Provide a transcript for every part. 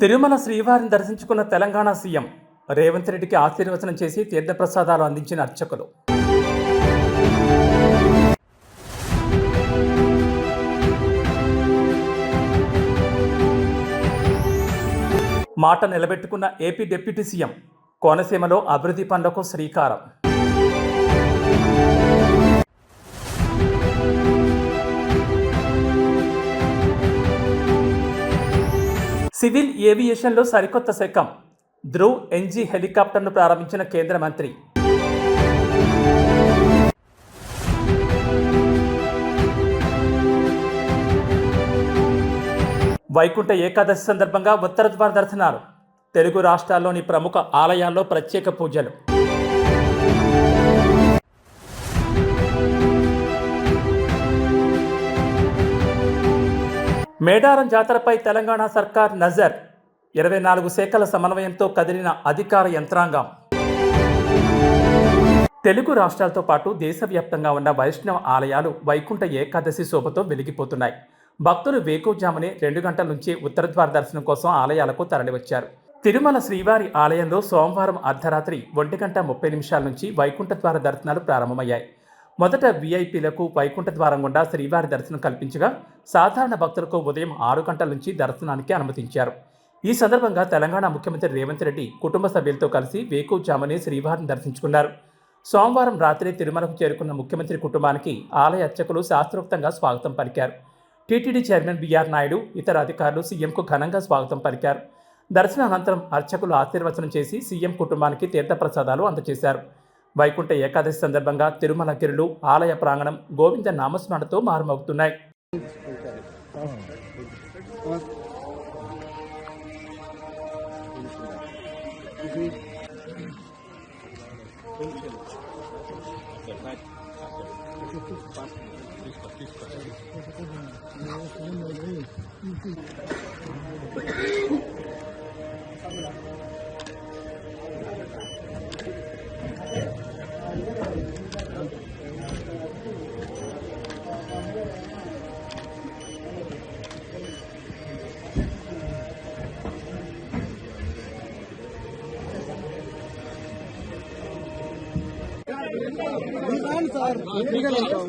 తిరుమల శ్రీవారిని దర్శించుకున్న తెలంగాణ సీఎం రేవంత్ రెడ్డికి ఆశీర్వచనం చేసి తీర్థప్రసాదాలు అందించిన అర్చకులు. మాట నిలబెట్టుకున్న ఏపీ డిప్యూటీ సీఎం కోనసీమలో అభివృద్ధి పనులకు శ్రీకారం. సివిల్ ఏవియేషన్లో సరికొత్త శకం. ధ్రువ్ ఎన్జీ హెలికాప్టర్ను ప్రారంభించిన కేంద్ర మంత్రి. వైకుంఠ ఏకాదశి సందర్భంగా ఉత్తర ద్వార దర్శనాలు. తెలుగు రాష్ట్రాల్లోని ప్రముఖ ఆలయాల్లో ప్రత్యేక పూజలు. మేడారం జాతరపై తెలంగాణ సర్కార్ నజర్. 24 శాఖల సమన్వయంతో కదిలిన అధికార యంత్రాంగం. తెలుగు రాష్ట్రాలతో పాటు దేశవ్యాప్తంగా ఉన్న వైష్ణవ ఆలయాలు వైకుంఠ ఏకాదశి శోభతో వెలిగిపోతున్నాయి. భక్తులు వేకువజామునే 2 గంటల నుంచి ఉత్తర ద్వార దర్శనం కోసం ఆలయాలకు తరలివచ్చారు. తిరుమల శ్రీవారి ఆలయంలో సోమవారం అర్ధరాత్రి 1:30 నుంచి వైకుంఠ ద్వార దర్శనాలు ప్రారంభమయ్యాయి. మొదట వీఐపీలకు వైకుంఠ ద్వారం గుండా శ్రీవారి దర్శనం కల్పించగా సాధారణ భక్తులకు ఉదయం 6 గంటల నుంచి దర్శనానికి అనుమతించారు. ఈ సందర్భంగా తెలంగాణ ముఖ్యమంత్రి రేవంత్ రెడ్డి కుటుంబ సభ్యులతో కలిసి వేకువజామునే శ్రీవారిని దర్శించుకున్నారు. సోమవారం రాత్రి తిరుమలకు చేరుకున్న ముఖ్యమంత్రి కుటుంబానికి ఆలయ అర్చకులు శాస్త్రోక్తంగా స్వాగతం పలికారు. టీటీడీ చైర్మన్ బీఆర్ నాయుడు, ఇతర అధికారులు సీఎంకు ఘనంగా స్వాగతం పలికారు. దర్శన అనంతరం అర్చకులు ఆశీర్వచనం చేసి సీఎం కుటుంబానికి తీర్థప్రసాదాలు అందజేశారు. వైకుంఠ ఏకాదశి సందర్భంగా తిరుమల గిరులు, ఆలయ ప్రాంగణం గోవింద నామస్మరణతో మారుమోగుతున్నాయి.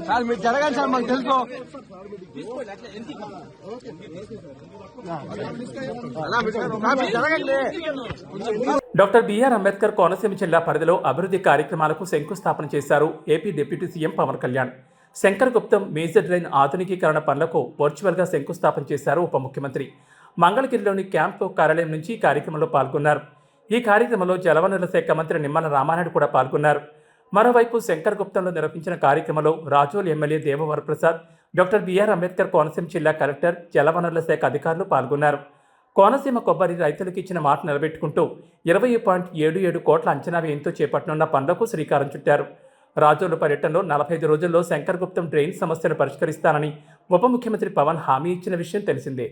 సార్ మీరు జరగాలి సార్, మాకు తెలుసు. డాక్టర్ బిఆర్ అంబేద్కర్ కోనసీమ జిల్లా పరిధిలో అభివృద్ధి కార్యక్రమాలకు శంకుస్థాపన చేశారు AP deputy CM Pawan Kalyan. Shankar Guptam major drain ఆధునికీకరణ పనులకు వర్చువల్గా శంకుస్థాపన చేశారు ఉప ముఖ్యమంత్రి. మంగళగిరిలోని క్యాంపు కార్యాలయం నుంచి కార్యక్రమంలో పాల్గొన్నారు. ఈ కార్యక్రమంలో జలవనరుల శాఖ మంత్రి నిమ్మల రామానాయుడు కూడా పాల్గొన్నారు. మరోవైపు శంకర్ గుప్తంలో నిర్వహించిన కార్యక్రమంలో Razole MLA Devavaraprasad, doctor BR Ambedkar Konaseema జిల్లా కలెక్టర్, జలవనరుల శాఖ అధికారులు పాల్గొన్నారు. కోనసీమ కొబ్బరి రైతులకు ఇచ్చిన మాట నిలబెట్టుకుంటూ 20.77 కోట్ల అంచనా వ్యయంతో చేపట్టనున్న పనులకు శ్రీకారం చుట్టారు. రాజోలు పర్యటనలో 45 రోజుల్లో శంకర్ గుప్తం డ్రైన్ సమస్యను పరిష్కరిస్తానని ఉప ముఖ్యమంత్రి పవన్ హామీ ఇచ్చిన విషయం తెలిసిందే.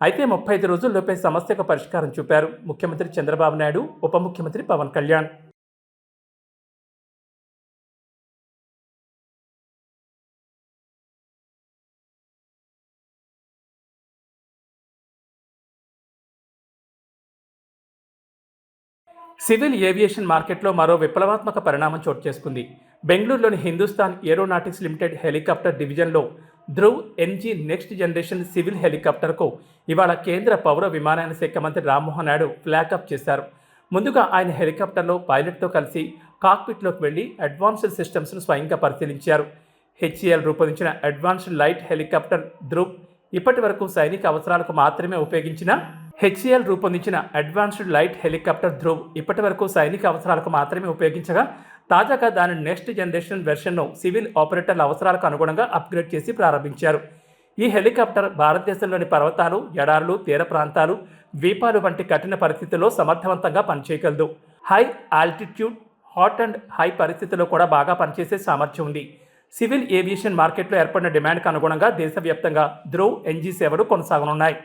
అయితే 35 రోజుల్లోపే సమస్యకు పరిష్కారం చూపారు ముఖ్యమంత్రి చంద్రబాబు నాయుడు, ఉప ముఖ్యమంత్రి పవన్ కళ్యాణ్. సివిల్ ఏవియేషన్ మార్కెట్లో మరో విప్లవాత్మక పరిణామం చోటు చేసుకుంది. బెంగళూరులోని హిందుస్థాన్ ఏరోనాటిక్స్ లిమిటెడ్ హెలికాప్టర్ డివిజన్లో Dhruv NG next generation civil హెలికాప్టర్కు ఇవాళ కేంద్ర పౌర విమానయాన శాఖ మంత్రి రామ్మోహన్ నాయుడు ఫ్లాగ్ ఆఫ్ చేశారు. ముందుగా ఆయన హెలికాప్టర్లో పైలట్తో కలిసి కాక్పిట్లోకి వెళ్లి అడ్వాన్స్డ్ సిస్టమ్స్ను స్వయంగా పరిశీలించారు. హెచ్ఏఎల్ రూపొందించిన అడ్వాన్స్డ్ లైట్ హెలికాప్టర్ ధ్రువ్ ఇప్పటి వరకు సైనిక అవసరాలకు మాత్రమే ఉపయోగించిన సైనిక అవసరాలకు మాత్రమే ఉపయోగించగా తాజాగా దాని నెక్స్ట్ జనరేషన్ వెర్షన్ను సివిల్ ఆపరేటర్ల అవసరాలకు అనుగుణంగా అప్గ్రేడ్ చేసి ప్రారంభించారు. ఈ హెలికాప్టర్ భారతదేశంలోని పర్వతాలు, ఎడారులు, తీర ప్రాంతాలు, ద్వీపాలు వంటి కఠిన పరిస్థితుల్లో సమర్థవంతంగా పనిచేయగలదు. High altitude, hot and high పరిస్థితుల్లో కూడా బాగా పనిచేసే సామర్థ్యం ఉంది. సివిల్ ఏవియేషన్ మార్కెట్లో ఏర్పడిన డిమాండ్కు అనుగుణంగా దేశవ్యాప్తంగా ధ్రువ్ ఎన్జీ సేవలు కొనసాగనున్నాయి.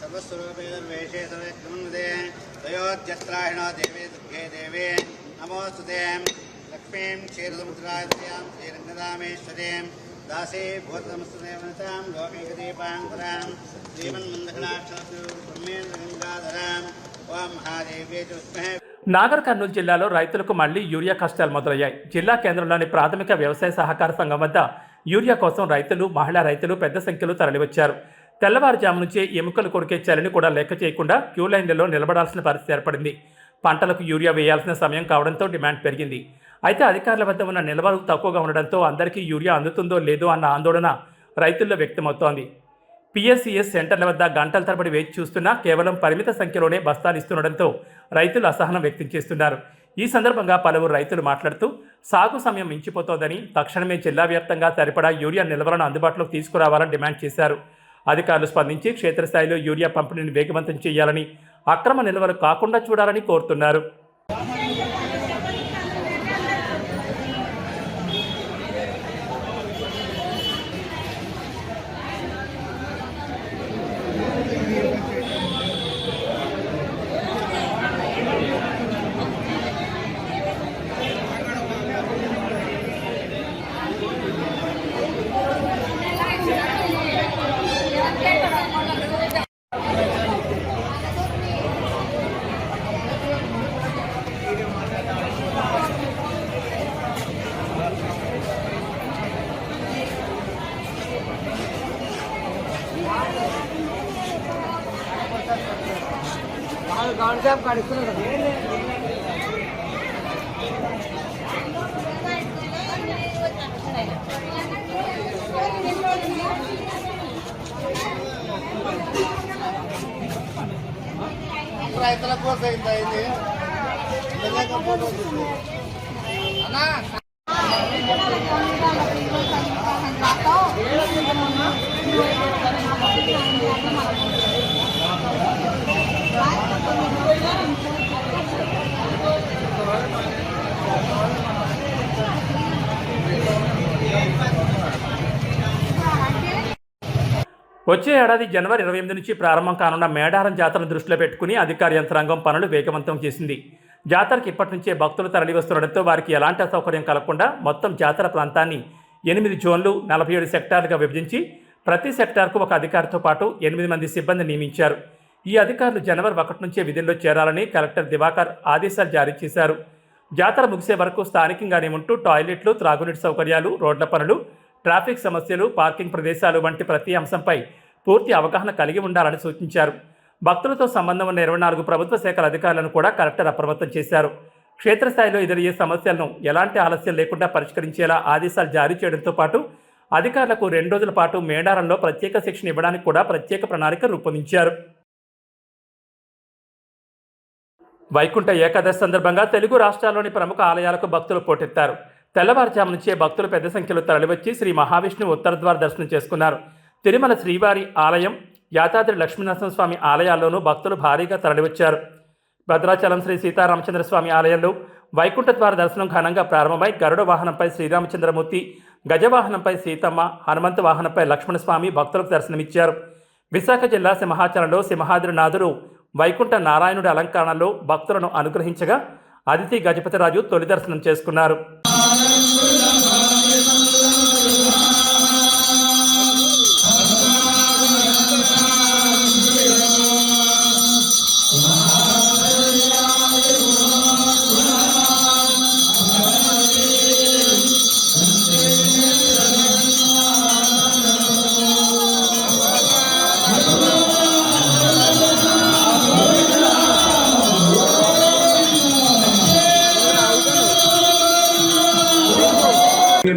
सर्वस्वरूपेदर्वेशे सर्वेक्रमन्दे तयोज्यस्त्राहिणो देवे दुर्गे देवे नमोस्तुते लक्ष्मीं क्षीरसमुद्राय दयां श्रीरङ्गदामेश्वरीं दासे भूतमस्तुदेवनतां लोकैकदीपाङ्कुरां श्रीमन्मन्दकटाक्षरस्तु ब्रह्मेन्द्रगङ्गाधरां ओं महादेव्यै च विद्महे. నాగర్ కర్నూలు జిల్లాలో రైతులకు మళ్లీ యూరియా కష్టాలు మొదలయ్యాయి. జిల్లా కేంద్రంలోని ప్రాథమిక వ్యవసాయ సహకార సంఘం వద్ద యూరియా కోసం రైతులు, మహిళా రైతులు పెద్ద సంఖ్యలో తరలివచ్చారు. తెల్లవారుజాము నుంచే ఎముకలు కొరికే చలిని కూడా లెక్క చేయకుండా క్యూ లైన్లలో నిలబడాల్సిన పరిస్థితి ఏర్పడింది. పంటలకు యూరియా వేయాల్సిన సమయం కావడంతో డిమాండ్ పెరిగింది. అయితే అధికారుల వద్ద ఉన్న నిల్వలు తక్కువగా ఉండడంతో అందరికీ యూరియా అందుతుందో లేదో అన్న ఆందోళన రైతుల్లో వ్యక్తమవుతోంది. పిఎస్సిఎస్ సెంటర్ల వద్ద గంటల తరబడి వేచి చూస్తున్నా కేవలం పరిమిత సంఖ్యలోనే బస్తాలు ఇస్తుండడంతో రైతులు అసహనం వ్యక్తం చేస్తున్నారు. ఈ సందర్భంగా పలువురు రైతులు మాట్లాడుతూ సాగు సమయం మించిపోతోందని, తక్షణమే జిల్లా వ్యాప్తంగా సరిపడా యూరియా నిల్వలను అందుబాటులోకి తీసుకురావాలని డిమాండ్ చేశారు. అధికారులు స్పందించి క్షేత్రస్థాయిలో యూరియా పంపిణీని వేగవంతం చేయాలని, అక్రమ నిల్వలు కాకుండా చూడాలని కోరుతున్నారు. రైతుల కోసం అయింది వచ్చే ఏడాది జనవరి 28 నుంచి ప్రారంభం కానున్న మేడారం జాతరను దృష్టిలో పెట్టుకుని అధికార యంత్రాంగం పనులు వేగవంతం చేసింది. జాతరకి ఇప్పటి నుంచే భక్తులు తరలివస్తుండడంతో వారికి ఎలాంటి అసౌకర్యం కలగకుండా మొత్తం జాతర ప్రాంతాన్ని 8 జోన్లు 47 సెక్టార్లుగా విభజించి ప్రతి సెక్టార్కు ఒక అధికారితో పాటు 8 మంది సిబ్బంది నియమించారు. ఈ అధికారులు జనవరి 1 నుంచే విధుల్లో చేరాలని కలెక్టర్ దివాకర్ ఆదేశాలు జారీ చేశారు. జాతర ముగిసే వరకు స్థానికంగానే ఉంటూ టాయిలెట్లు, త్రాగునీటి సౌకర్యాలు, రోడ్ల పనులు, ట్రాఫిక్ సమస్యలు, పార్కింగ్ ప్రదేశాలు వంటి ప్రతి అంశంపై పూర్తి అవగాహన కలిగి ఉండాలని సూచించారు. భక్తులతో సంబంధం ఉన్న 24 ప్రభుత్వ శాఖల అధికారులను కూడా కలెక్టర్ అప్రమత్తం చేశారు. క్షేత్రస్థాయిలో ఎదురయ్యే సమస్యలను ఎలాంటి ఆలస్యం లేకుండా పరిష్కరించేలా ఆదేశాలు జారీ చేయడంతో పాటు అధికారులకు 2 రోజుల పాటు మేడారంలో ప్రత్యేక శిక్షణ ఇవ్వడానికి కూడా ప్రత్యేక ప్రణాళిక రూపొందించారు. వైకుంఠ ఏకాదశి సందర్భంగా తెలుగు రాష్ట్రాల్లోని ప్రముఖ ఆలయాలకు భక్తులు పోటెత్తారు. తెల్లవారుజాము నుంచే భక్తులు పెద్ద సంఖ్యలో తరలివచ్చి శ్రీ మహావిష్ణువు ఉత్తరద్వార దర్శనం చేసుకున్నారు. తిరుమల శ్రీవారి ఆలయం, యాదాద్రి లక్ష్మీనరసింహస్వామి ఆలయాల్లోనూ భక్తులు భారీగా తరలివచ్చారు. భద్రాచలం శ్రీ సీతారామచంద్రస్వామి ఆలయంలో వైకుంఠ ద్వార దర్శనం ఘనంగా ప్రారంభమై గరుడ వాహనంపై శ్రీరామచంద్రమూర్తి, గజవాహనంపై సీతమ్మ, హనుమంత వాహనంపై లక్ష్మణస్వామి భక్తులకు దర్శనమిచ్చారు. విశాఖ జిల్లా సింహాచలంలో సింహాద్రినాథుడు వైకుంఠ నారాయణుడి అలంకరణలో భక్తులను అనుగ్రహించగా అదితి గజపతిరాజు తొలి దర్శనం చేసుకున్నారు.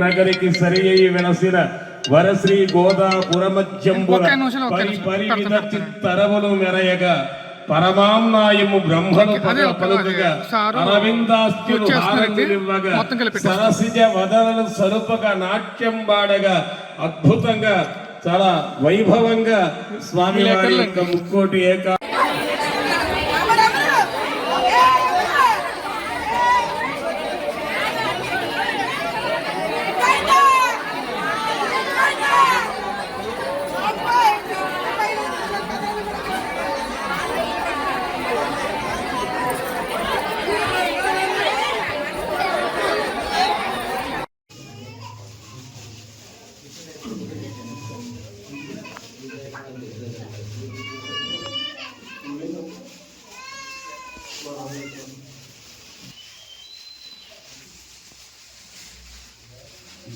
నగరికి సరి అయి వెలసిన వరశ్రీ గోదాపురమధ్యంబుల పరివిధ చిత్తరవులు మెరయగా పరమాంనాయము బ్రహ్మను పలుకగా అరవిందాస్త్యులు హారతులివ్వగా సరసిజ వదనలు సరుపగా నాట్యం బాడగా అద్భుతంగా చాలా వైభవంగా స్వామివారి యొక్క ముక్కోటి ఏకా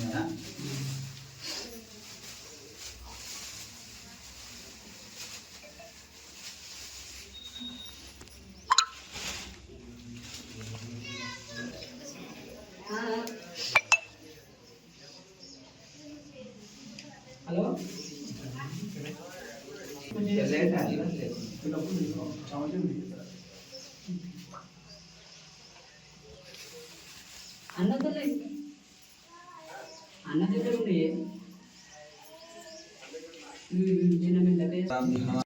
హలో అన్నదలే అన్నదలే చిన్న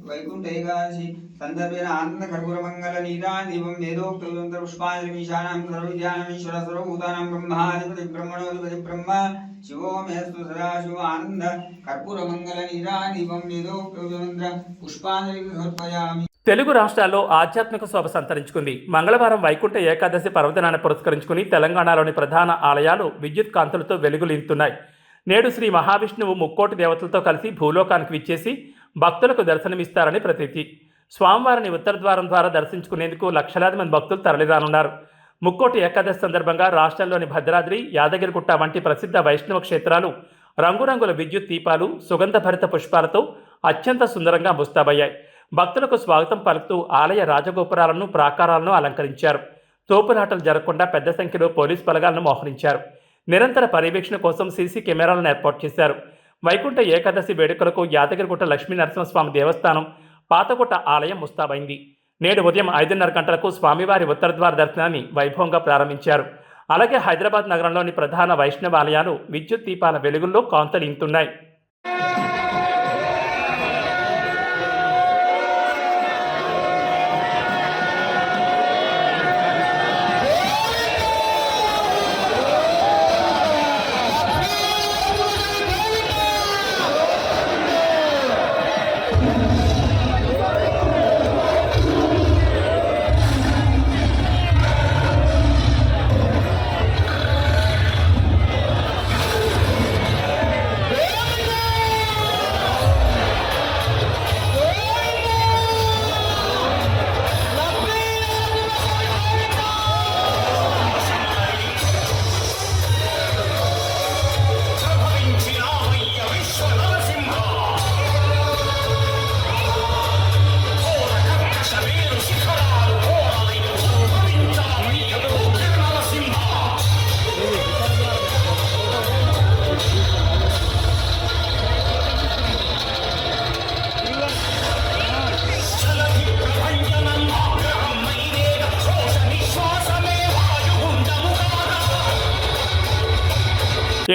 వైకుంఠ ఏకాదశి సందర్భేన ఆనంద కర్పూర మంగళ నీరాదీపం వేదోక్త పుష్పాంజలిమీశానాం సర్వవిద్యానామీశ్వర సర్వభూతానాం బ్రహ్మాధిపతి బ్రహ్మణోధిపతి బ్రహ్మ శివో మేస్తు సదాశివ ఆనంద కర్పూర మంగళ నీరాదీపం వేదోక్త పుష్పాంజలి సమర్పయామి. తెలుగు రాష్ట్రాల్లో ఆధ్యాత్మిక శోభ సంతరించుకుంది. మంగళవారం వైకుంఠ ఏకాదశి పర్వదినాన్ని పురస్కరించుకుని తెలంగాణలోని ప్రధాన ఆలయాలు విద్యుత్ కాంతులతో వెలుగులింతున్నాయి. నేడు శ్రీ మహావిష్ణువు ముక్కోటి దేవతలతో కలిసి భూలోకానికి విచ్చేసి భక్తులకు దర్శనమిస్తారని ప్రతీతి. స్వామివారిని ఉత్తర ద్వారం ద్వారా దర్శించుకునేందుకు లక్షలాది మంది భక్తులు తరలిరానున్నారు. ముక్కోటి ఏకాదశి సందర్భంగా రాష్ట్రంలోని భద్రాద్రి, యాదగిరిగుట్ట వంటి ప్రసిద్ధ వైష్ణవ క్షేత్రాలు రంగురంగుల విద్యుత్ దీపాలు, సుగంధభరిత పుష్పాలతో అత్యంత సుందరంగా ముస్తాబయ్యాయి. భక్తులకు స్వాగతం పలుకుతూ ఆలయ రాజగోపురాలను, ప్రాకారాలను అలంకరించారు. తోపులాటలు జరగకుండా పెద్ద సంఖ్యలో పోలీసు బలగాలను మోహరించారు. నిరంతర పర్యవేక్షణ కోసం సీసీ కెమెరాలను ఏర్పాటు చేశారు. వైకుంఠ ఏకాదశి వేడుకలకు యాదగిరిగుట్ట లక్ష్మీ నరసింహస్వామి దేవస్థానం, పాతగుట్ట ఆలయం ముస్తాబైంది. నేడు ఉదయం 5:30 గంటలకు స్వామివారి ఉత్తరద్వార దర్శనాన్ని వైభవంగా ప్రారంభించారు. అలాగే హైదరాబాద్ నగరంలోని ప్రధాన వైష్ణవ ఆలయాలు విద్యుత్ దీపాల వెలుగుల్లో కాంతులింతున్నాయి.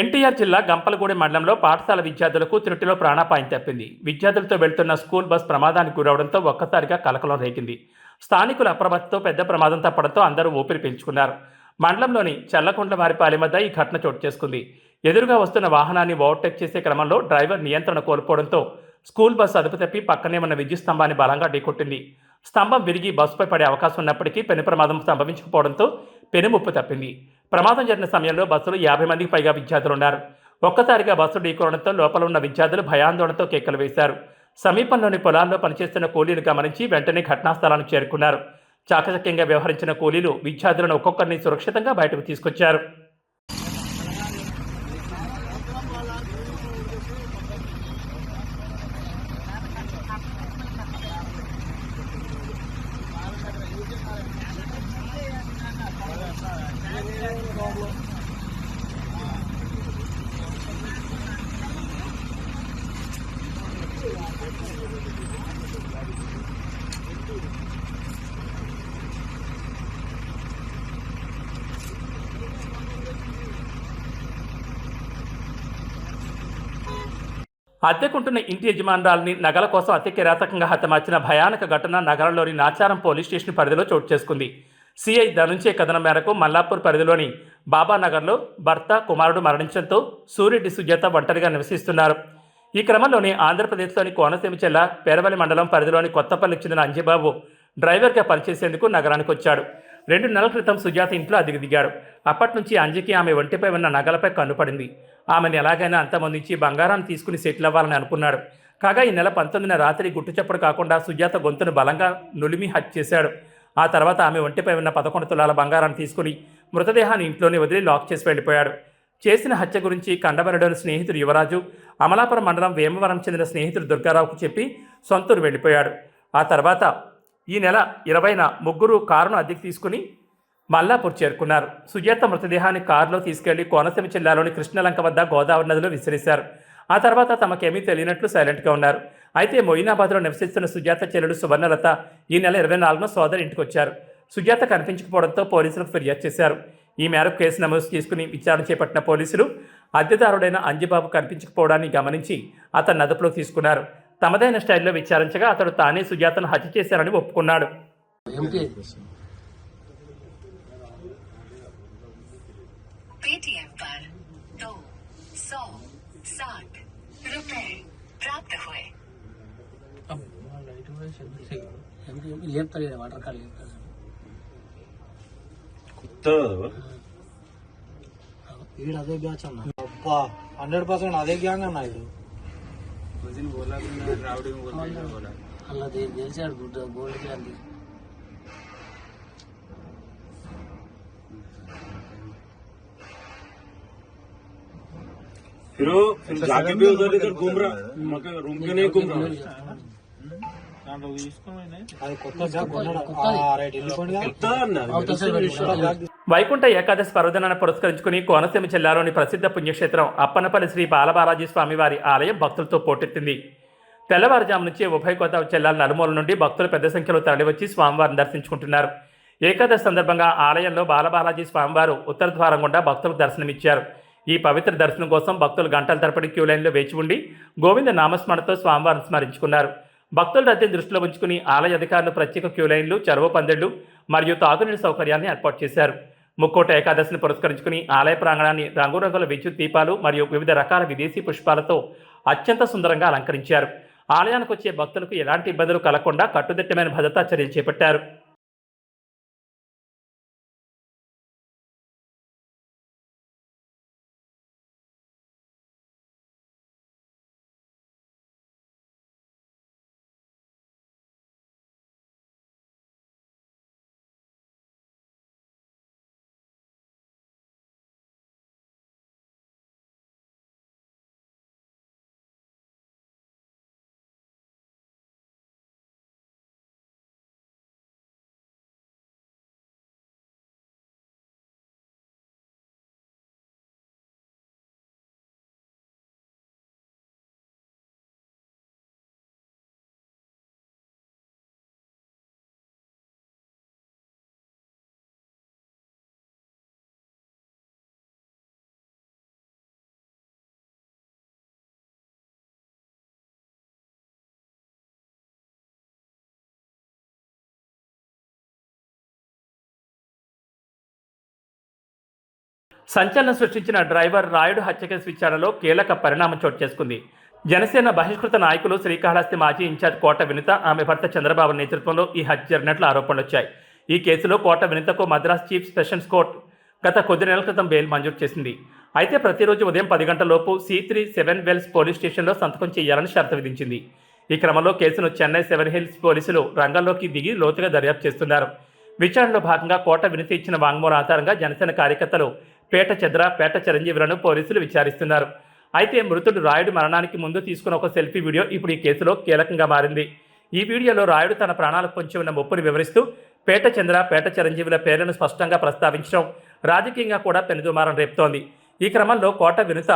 ఎన్టీఆర్ జిల్లా గంపలగూడెం మండలంలో పాఠశాల విద్యార్థులకు త్రుటిలో ప్రాణాపాయం తప్పింది. విద్యార్థులతో వెళ్తున్న స్కూల్ బస్ ప్రమాదానికి గురవడంతో ఒక్కసారిగా కలకలం రేగింది. స్థానికుల అప్రమత్తతో పెద్ద ప్రమాదం తప్పడంతో అందరూ ఊపిరి పీల్చుకున్నారు. మండలంలోని చల్లకొండవారిపాలెం వద్ద ఈ ఘటన చోటు చేసుకుంది. ఎదురుగా వస్తున్న వాహనాన్ని ఓవర్టేక్ చేసే క్రమంలో డ్రైవర్ నియంత్రణ కోల్పోవడంతో స్కూల్ బస్సు అదుపు తప్పి పక్కనే ఉన్న విద్యుత్ స్తంభాన్ని బలంగా ఢీకొట్టింది. స్తంభం విరిగి బస్సుపై పడే అవకాశం ఉన్నప్పటికీ పెను ప్రమాదం సంభవించకపోవడంతో పెనుముప్పు తప్పింది. ప్రమాదం జరిగిన సమయంలో బస్సులో 50 మందికి పైగా విద్యార్థులున్నారు. ఒక్కసారిగా బస్సు ఢీకొనడంతో లోపల ఉన్న విద్యార్థులు భయాందోళనతో కేకలు వేశారు. సమీపంలోని పొలాల్లో పనిచేస్తున్న కూలీలు గమనించి వెంటనే ఘటనా స్థలానికి చేరుకున్నారు. చాకచక్యంగా వ్యవహరించిన కూలీలు విద్యార్థులను ఒక్కొక్కరిని సురక్షితంగా బయటకు తీసుకొచ్చారు. అద్దెకుంటున్న ఇంటి యజమానురాలిని నగల కోసం అతి కిరాతకంగా హతమార్చిన భయానక ఘటన నగరంలోని నాచారం పోలీస్ స్టేషన్ పరిధిలో చోటు చేసుకుంది. సిఐ ధనుంచే కథనం మేరకు మల్లాపూర్ పరిధిలోని బాబానగర్లో భర్త కుమారుడు మరణించడంతో సూర్యరెడ్డి సుజాత ఒంటరిగా నివసిస్తున్నారు. ఈ క్రమంలోనే ఆంధ్రప్రదేశ్లోని కోనసీమ జిల్లా పేరవల్లి మండలం పరిధిలోని కొత్తపల్లికి చెందిన అంజిబాబు డ్రైవర్గా పనిచేసేందుకు నగరానికి వచ్చాడు. 2 నెలల క్రితం సుజాత ఇంట్లో అద్దెకు దిగాడు. అప్పటి నుంచి అంజికి ఆమె ఒంటిపై ఉన్న నగలపై కన్నుపడింది. ఆమెను ఎలాగైనా అంతమొందించి బంగారాన్ని తీసుకుని సెటిల్ అవ్వాలని అనుకున్నాడు. కాగా ఈ నెల 19న రాత్రి గుట్టుచప్పుడు కాకుండా సుజాత గొంతును బలంగా నులిమి హత్య చేశాడు. ఆ తర్వాత ఆమె ఒంటిపై ఉన్న 11 తులాల బంగారాన్ని తీసుకుని మృతదేహాన్ని ఇంట్లోనే వదిలి లాక్ చేసి వెళ్ళిపోయాడు. చేసిన హత్య గురించి కండబెరడోని స్నేహితుడు యువరాజు, అమలాపురం మండలం వేమవరం చెందిన స్నేహితుడు దుర్గారావుకు చెప్పి సొంతూరు వెళ్ళిపోయాడు. ఆ తర్వాత ఈ నెల 20న ముగ్గురు కారును అద్దెకు తీసుకుని మల్లాపూర్ చేరుకున్నారు. సుజాత మృతదేహాన్ని కారులో తీసుకెళ్లి కోనసీమ జిల్లాలోని కృష్ణలంక వద్ద గోదావరి నదిలో విసిరేశారు. ఆ తర్వాత తమకేమీ తెలియనట్లు సైలెంట్గా ఉన్నారు. అయితే మొయినాబాద్లో నివసిస్తున్న సుజాత చెల్లెలు సువర్ణలత ఈ నెల 24న సోదరి ఇంటికి వచ్చారు. సుజాత కనిపించకపోవడంతో పోలీసులకు ఫిర్యాదు చేశారు. ఈ మేరకు కేసు నమోదు చేసుకుని విచారణ చేపట్టిన పోలీసులు అద్దెదారుడైన అంజిబాబు కనిపించకపోవడాన్ని గమనించి అతన్ని అదుపులోకి తీసుకున్నారు. తమదైన స్టైల్లో విచారించగా అతడు తానే సుజాతను హత్య చేశారని ఒప్పుకున్నాడు. पेटीएम पर 260 रुपए प्राप्त हुए। వాటర్ కార్డ్ వీడు అదే బ్యాచ్ అన్న. అబ్బా 100% అదే గ్యాంగ్ అన్న. ఇది అలా తెలిసాడు గోల్డ్ గ్యాంగ్. फिर जाके भी उधर इधर घूम रहा, मगर रूम के नहीं घूम रहा. అది కొత్త బ్యాగ్ కొన్నాడు. రైట్ వెళ్ళిపోయింది. వైకుంఠ ఏకాదశి పర్వదినాన్ని పురస్కరించుకుని కోనసీమ జిల్లాలోని ప్రసిద్ధ పుణ్యక్షేత్రం అప్పన్నపల్లి శ్రీ బాలబాలాజీ స్వామివారి ఆలయం భక్తులతో పోటెత్తింది. తెల్లవారుజాము నుంచి ఉభయ గోదావరి జిల్లాల నలుమూల నుండి భక్తులు పెద్ద సంఖ్యలో తరలివచ్చి స్వామివారిని దర్శించుకుంటున్నారు. ఏకాదశి సందర్భంగా ఆలయంలో బాలబాలాజీ స్వామివారు ఉత్తర ద్వారం గుండా భక్తులకు దర్శనమిచ్చారు. ఈ పవిత్ర దర్శనం కోసం భక్తులు గంటల తరబడి క్యూ లైన్లో వేచి ఉండి గోవింద నామస్మరణతో స్వామివారిని స్మరించుకున్నారు. భక్తుల రద్దీని దృష్టిలో ఉంచుకుని ఆలయ అధికారులు ప్రత్యేక క్యూ లైన్లు, చెరువు పందిళ్లు మరియు తాగునీటి సౌకర్యాన్ని ఏర్పాటు చేశారు. ముక్కోట ఏకాదశిని పురస్కరించుకుని ఆలయ ప్రాంగణాన్ని రంగురంగుల విద్యుత్ దీపాలు మరియు వివిధ రకాల విదేశీ పుష్పాలతో అత్యంత సుందరంగా అలంకరించారు. ఆలయానికి వచ్చే భక్తులకు ఎలాంటి ఇబ్బందులు కలగకుండా కట్టుదిట్టమైన భద్రతా చర్యలు చేపట్టారు. సంచలనం సృష్టించిన డ్రైవర్ రాయుడు హత్య కేసు విచారణలో కీలక పరిణామం చోటు చేసుకుంది. జనసేన బహిష్కృత నాయకులు శ్రీకాళహస్తి మాజీ ఇన్ఛార్జ్ కోట వినిత, ఆమె భర్త చంద్రబాబు నేతృత్వంలో ఈ హత్య జరిగినట్లు ఆరోపణలు వచ్చాయి. ఈ కేసులో కోట వినితకు మద్రాస్ చీఫ్ సెషన్స్ కోర్టు గత కొద్ది నెలల క్రితం బెయిల్ మంజూరు చేసింది. అయితే ప్రతిరోజు ఉదయం 10 గంటలలోపు C3 వెల్స్ పోలీస్ స్టేషన్లో సంతకం చేయాలని షరతు విధించింది. ఈ క్రమంలో కేసును చెన్నై 7 హిల్స్ పోలీసులు రంగంలోకి దిగి లోతుగా దర్యాప్తు చేస్తున్నారు. విచారణలో భాగంగా కోట వినిత ఇచ్చిన వాంగ్మూలం ఆధారంగా జనసేన కార్యకర్తలు పేట చంద్ర, పేట చిరంజీవులను పోలీసులు విచారిస్తున్నారు. అయితే మృతుడు రాయుడు మరణానికి ముందు తీసుకున్న ఒక సెల్ఫీ వీడియో ఇప్పుడు ఈ కేసులో కీలకంగా మారింది. ఈ వీడియోలో రాయుడు తన ప్రాణాలకు పొంచి ఉన్న ముప్పును వివరిస్తూ పేట చంద్ర, పేట చిరంజీవుల పేర్లను స్పష్టంగా ప్రస్తావించడం రాజకీయంగా కూడా పెనుదుమారం రేపుతోంది. ఈ క్రమంలో కోట వినిత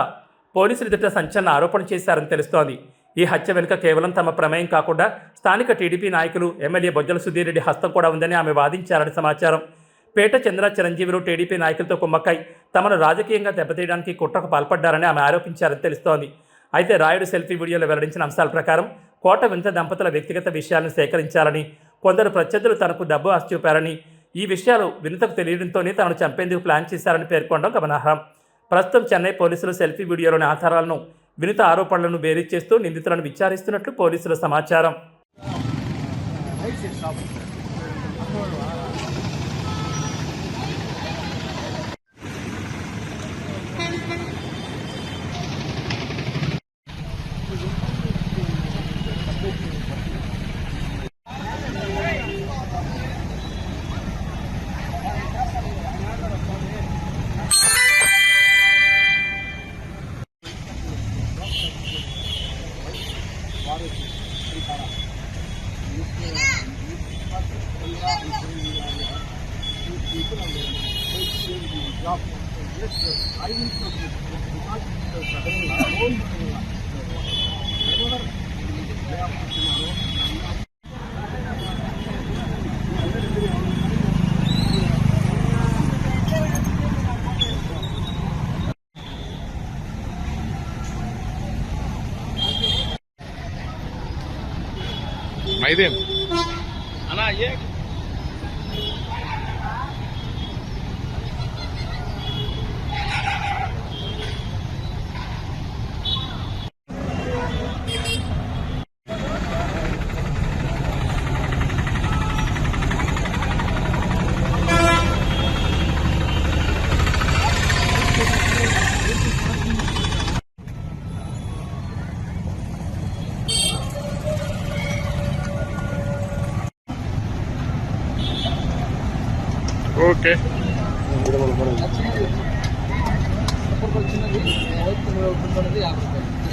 పోలీసులు ఎదుట సంచలన ఆరోపణ చేశారని తెలుస్తోంది. ఈ హత్య వెనుక కేవలం తమ ప్రమేయం కాకుండా స్థానిక టీడీపీ నాయకులు ఎమ్మెల్యే బొజ్జల సుధీర్ రెడ్డి హస్తం కూడా ఉందని ఆమె వాదించారని సమాచారం. పేట చంద్ర చిరంజీవులు టీడీపీ నాయకులతో కుమ్మక్కై తమను రాజకీయంగా దెబ్బతీయడానికి కుట్రకు పాల్పడ్డారని ఆమె ఆరోపించారని తెలుస్తోంది. అయితే రాయుడు సెల్ఫీ వీడియోలో వెల్లడించిన అంశాల ప్రకారం కోట వింత దంపతుల వ్యక్తిగత విషయాలను సేకరించాలని, కొందరు ప్రత్యర్థులు తనకు డబ్బు ఆశ చూపారని, ఈ విషయాలు వినుతకు తెలియడంతోనే తనను చంపేందుకు ప్లాన్ చేశారని పేర్కొనడం గమనార్హం. ప్రస్తుతం చెన్నై పోలీసులు సెల్ఫీ వీడియోలోని ఆధారాలను, వినుత ఆరోపణలను బేరీజ్ చేస్తూ నిందితులను విచారిస్తున్నట్లు పోలీసుల సమాచారం. మైదేం అలా ఏ ఓకే వచ్చినది 50 రూపాయలు.